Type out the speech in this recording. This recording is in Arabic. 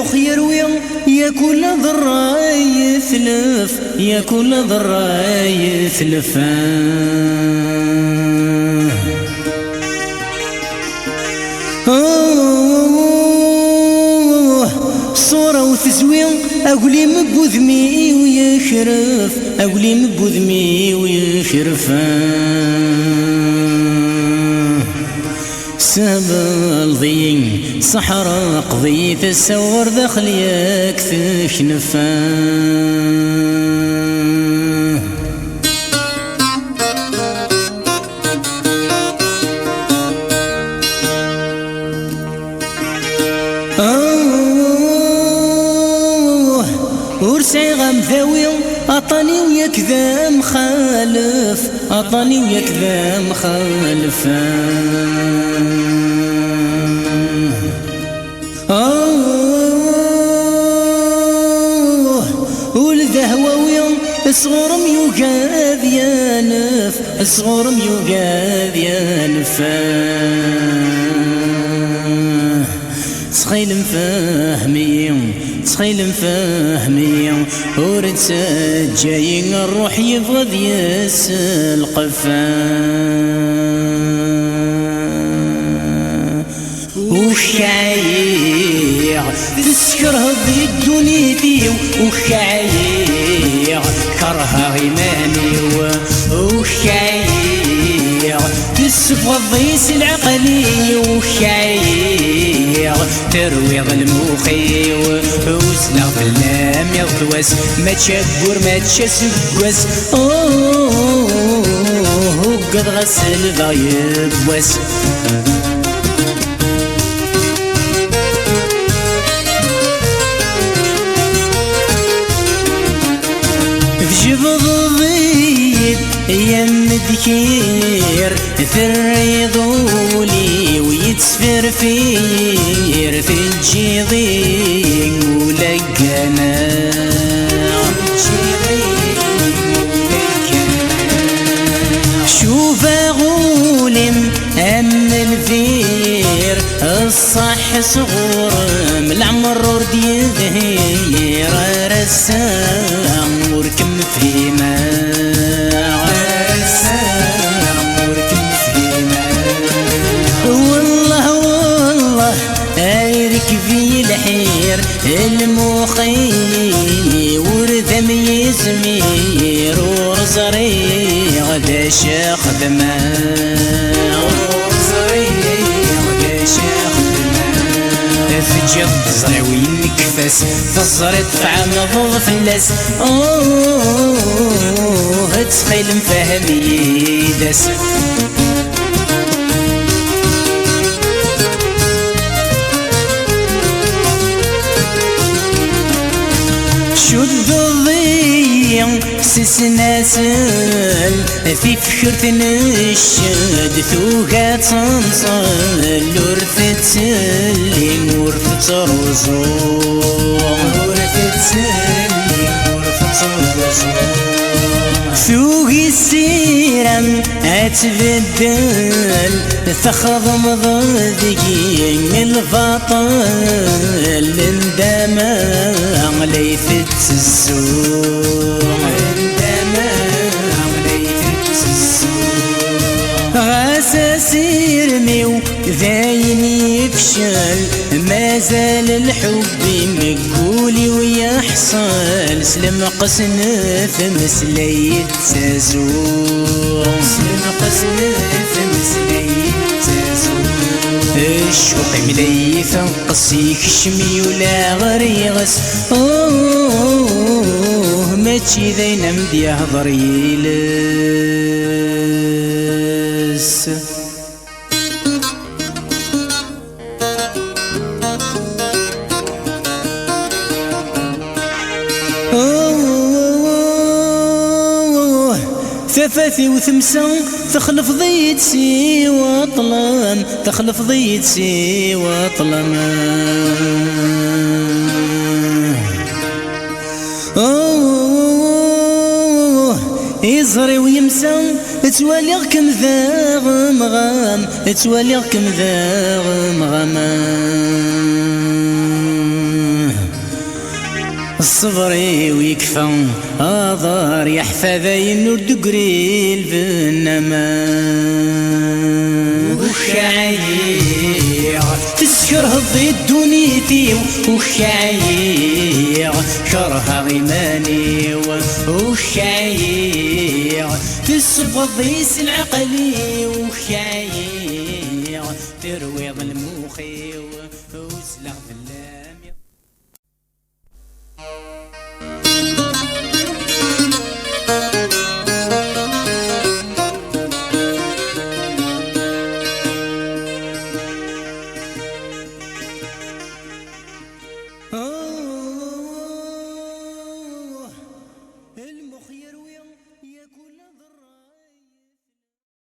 المخ يروي يا كل ضرة يثلف يا كل ضرة يثلف صورة وتزوين أقولي مبوذمي ويخرف أقولي مبوذمي ويخرف سبل ضيين صحراء قضية السور داخل ياك تشنفا ورسعي غام ذاوي أطاني وياك ذا مخالف أطاني وياك ذا مخالف والذهواوي صغور ميوقاذ يانف صغور ميوقاذ يانف تخيل مفاهمي تخيل مفاهمي ورد سجاين الروح يبغى دياس القفا وشايع تسكرها بالدنيا وشايع كرها غيماني وشايع تسفى الضيس العقلي وشايع ترويض المخي وسلا باللام يضوس ما تشبر ما تشسقوس قد غسل ضايب وس جبض ضيد يا مذكير ثريضولي ويتسفر فير في الجيضين ولقنا شوف غولم أم الفير الصح صغور من العمر ورد يظهير رسام وركم في ماء رسام وركم في ماء والله والله أيرك في الحير المخي ورثم يزمير ورزري غدا شاخ دماء ورزري غدا شاخ دماء تجد تزرع وينكفس تزرع طعم ضغ فلاس تخيل مفاهمي داس شد الضيق سسناسل في فكرة الشد ثوقات صنصل ورثة سلين ورثة رزوق ورثة سلين ورثة رزوق ثوقي السيرم أتبدل تخضم ضدقين البطل اندما ليفت السوق اندما ليفت السوق غاسس يرمي وذاين يفشل ما زال الحب مقولي ويحصل سلم قسنف مسليت تزوق سلم قسنف مسليت تزوق الشوق مليث قصيك شمي ولا غريغس ماشي ذينا مدي يهضر يلس ثفاثي وثمسة تخلف ضيت سي وطلم تخلف ضيت سي وطلم يزري ويمسى تواليغكم ذا غمغام تواليغكم ذا غمغام صبري ويكفى آذار يحفظي النور دقريل بالنما وشعيع تسكر هضي دنيتي وشعيع شرها غيماني وشعيع تسبضي العقلي وشعيع ترويض المخي وسلغ بالله.